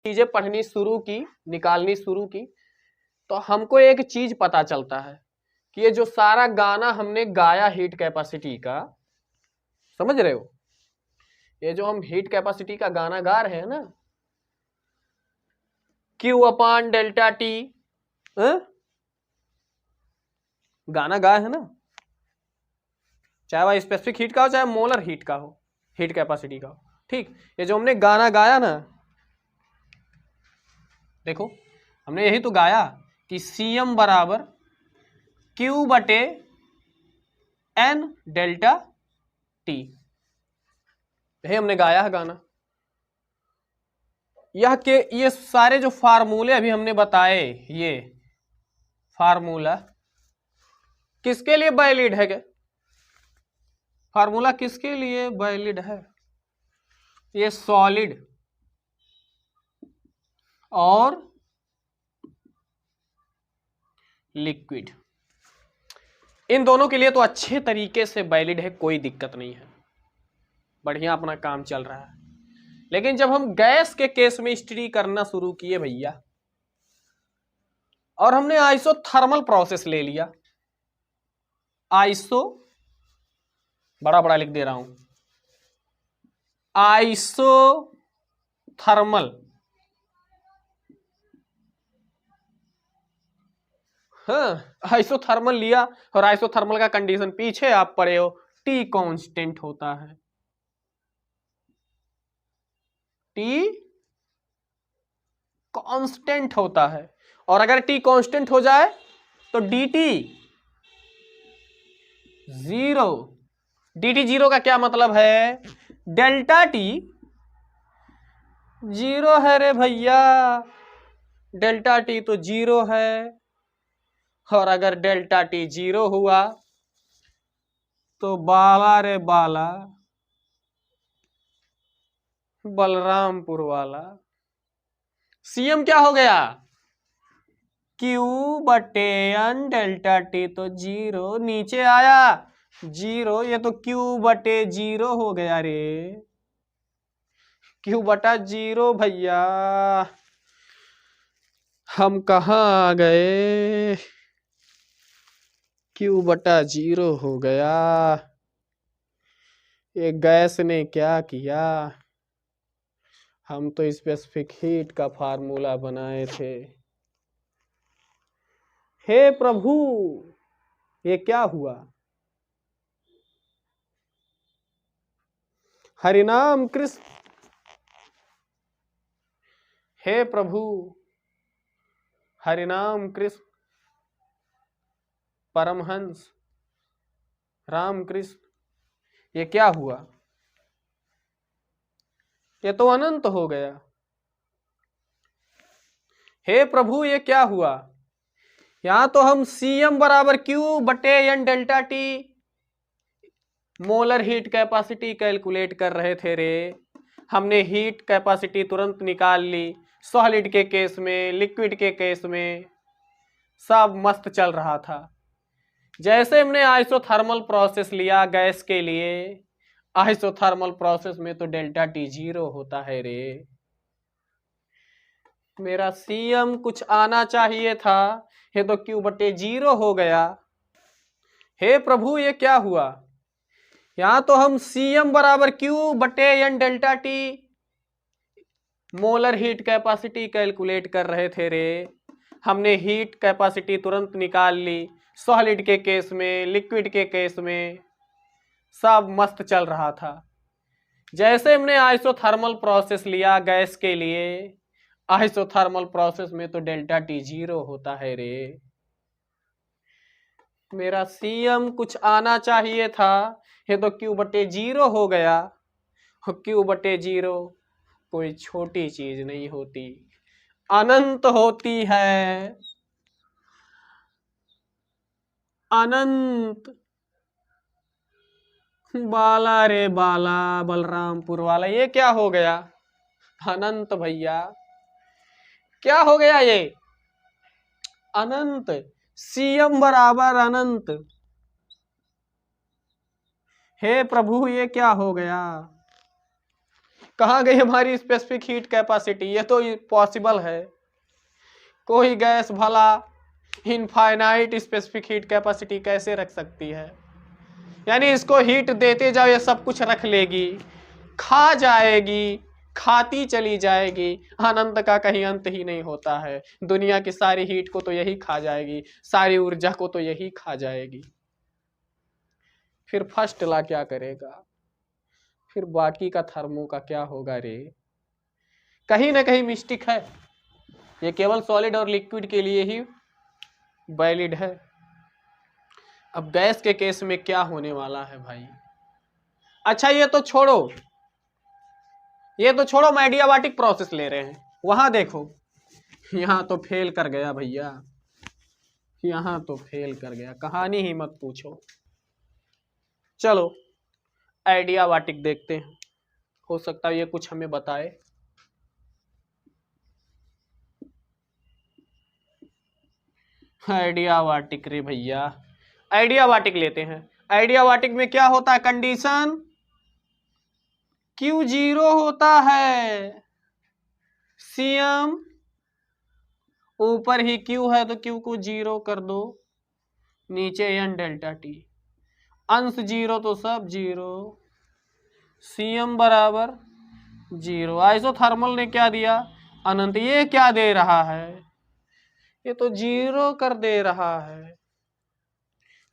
चीजें पढ़नी शुरू की, निकालनी शुरू की, तो हमको एक चीज पता चलता है कि ये जो सारा गाना हमने गाया हीट कैपेसिटी का, समझ रहे हो, ये जो हम हीट कैपेसिटी का गाना गा रहे हैं ना, Q अपान डेल्टा टी, गाना गाए है ना, चाहे वह स्पेसिफिक हीट का हो चाहे मोलर हीट का हो, हीट कैपेसिटी का हो, ठीक। ये जो हमने गाना गाया ना, देखो हमने यही तो गाया कि Cm बराबर Q बटे N डेल्टा टी, यही हमने गाया है गाना। ये सारे जो फार्मूले अभी हमने बताए, ये फार्मूला किसके लिए वैलिड है? फार्मूला किसके लिए वैलिड है? ये सॉलिड और लिक्विड, इन दोनों के लिए तो अच्छे तरीके से वैलिड है, कोई दिक्कत नहीं है, बढ़िया अपना काम चल रहा है। लेकिन जब हम गैस के केस में स्टडी करना शुरू किए भैया, और हमने आइसोथर्मल प्रोसेस ले लिया, आइसो बड़ा बड़ा लिख दे रहा हूं, आइसोथर्मल, हाँ आइसोथर्मल लिया, और आइसोथर्मल का कंडीशन पीछे आप पढ़े हो, टी कांस्टेंट होता है, टी कांस्टेंट होता है, और अगर टी कांस्टेंट हो जाए तो dt जीरो। dt जीरो का क्या मतलब है? डेल्टा टी जीरो है रे भैया, डेल्टा टी तो जीरो है, और अगर डेल्टा टी जीरो हुआ तो बाला रे बाला, बलरामपुर वाला। Cm क्या हो गया? Q बटे N डेल्टा टी तो जीरो, नीचे आया जीरो, ये तो Q बटे जीरो हो गया रे, Q बटा जीरो भैया, हम कहाँ आ गए? Q बटा जीरो हो गया। ये गैस ने क्या किया, हम तो स्पेसिफिक हीट का फार्मूला बनाए थे। हे प्रभु, ये क्या हुआ? हरिनाम कृष्ण, हे प्रभु, हरिनाम कृष्ण, परमहंस रामकृष्ण, ये क्या हुआ? ये तो अनंत हो गया। हे प्रभु, ये क्या हुआ? यहां तो हम Cm बराबर Q बटे N delta T molar heat capacity calculate कर रहे थे रे, हमने हीट कैपेसिटी तुरंत निकाल ली, सॉलिड के केस में, लिक्विड के केस में सब मस्त चल रहा था। जैसे हमने आइसोथर्मल प्रोसेस लिया गैस के लिए, आइसोथर्मल प्रोसेस में तो डेल्टा टी जीरो होता है रे, मेरा Cm कुछ आना चाहिए था, ये तो Q बटे जीरो हो गया। हे प्रभु, ये क्या हुआ? यहां तो हम Cm बराबर Q बटे N delta T molar heat capacity calculate कर रहे थे रे, हमने हीट कैपेसिटी तुरंत निकाल ली, सॉलिड के केस में, लिक्विड के केस में सब मस्त चल रहा था। जैसे हमने आइसोथर्मल प्रोसेस लिया गैस के लिए, आइसोथर्मल प्रोसेस में तो डेल्टा टी जीरो होता है रे, मेरा Cm कुछ आना चाहिए था, ये तो Q बटे जीरो हो गया। Q बटे जीरो कोई छोटी चीज नहीं होती, अनंत होती है, अनंत। बाला रे बाला, बलरामपुर वाला, ये क्या हो गया? अनंत भैया, क्या हो गया ये? अनंत। Cm बराबर अनंत। हे प्रभु, ये क्या हो गया? कहाँ गई हमारी स्पेसिफिक हीट कैपेसिटी? ये तो पॉसिबल है, कोई गैस भला इनफाइनाइट स्पेसिफिक हीट कैपेसिटी कैसे रख सकती है? यानी इसको हीट देते जाओ ये सब कुछ रख लेगी, खा जाएगी, खाती चली जाएगी, अनंत का कहीं अंत ही नहीं होता है। दुनिया की सारी हीट को तो यही खा जाएगी, सारी ऊर्जा को तो यही खा जाएगी। फिर फर्स्ट लॉ क्या करेगा? फिर बाकी का थर्मो का क्या होगा रे? कहीं ना कहीं मिस्टेक है, ये केवल सॉलिड और लिक्विड के लिए ही वैलिड है। अब गैस के केस में क्या होने वाला है भाई? अच्छा ये तो छोड़ो, ये तो छोड़ो, हम एडियाबाटिक प्रोसेस ले रहे हैं। वहां देखो, यहां तो फेल कर गया भैया, यहां तो फेल कर गया, कहानी ही मत पूछो। चलो एडियाबाटिक देखते हैं, हो सकता है ये कुछ हमें बताए। एडियाबाटिक रे भैया, एडियाबाटिक लेते हैं। एडियाबाटिक में क्या होता है? कंडीशन Q0 होता है, Cm ऊपर ही Q है तो Q को 0 कर दो, नीचे n डेल्टा T, अंश 0 तो सब 0, Cm बराबर 0। आइसोथर्मल ने क्या दिया? अनंत। ये क्या दे रहा है? ये तो 0 कर दे रहा है,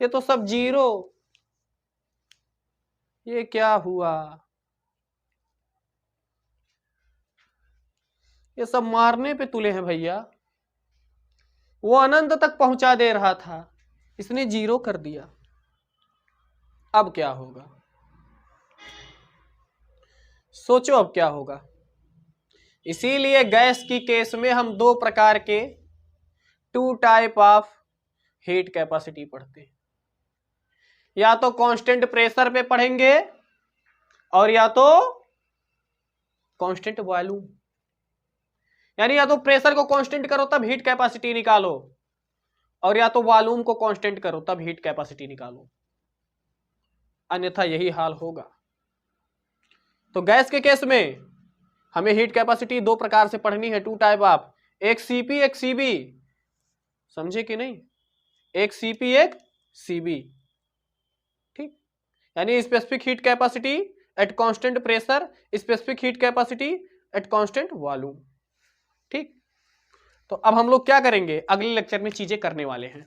ये तो सब 0। ये क्या हुआ? ये सब मारने पे तुले हैं भैया। वो अनंत तक पहुंचा दे रहा था, इसने 0 कर दिया। अब क्या होगा? सोचो अब क्या होगा। इसीलिए गैस की केस में हम दो प्रकार के, two type of heat capacity पढ़ते हैं। या तो कांस्टेंट प्रेशर पे पढ़ेंगे और या तो कांस्टेंट वॉल्यूम। यानी या तो प्रेशर को कांस्टेंट करो तब हीट कैपेसिटी निकालो, और या तो वॉल्यूम को कांस्टेंट करो तब हीट कैपेसिटी निकालो, अन्यथा यही हाल होगा। तो गैस के केस में हमें हीट कैपेसिटी दो प्रकार से पढ़नी है, टू टाइप ऑफ, एक सीपी एक सीबी, समझे कि नहीं? एक सीपी एक सीबी, ठीक। यानी specific heat capacity at constant pressure, specific heat capacity at constant volume, ठीक। तो अब हम लोग क्या करेंगे? अगले लेक्चर में चीजें करने वाले हैं।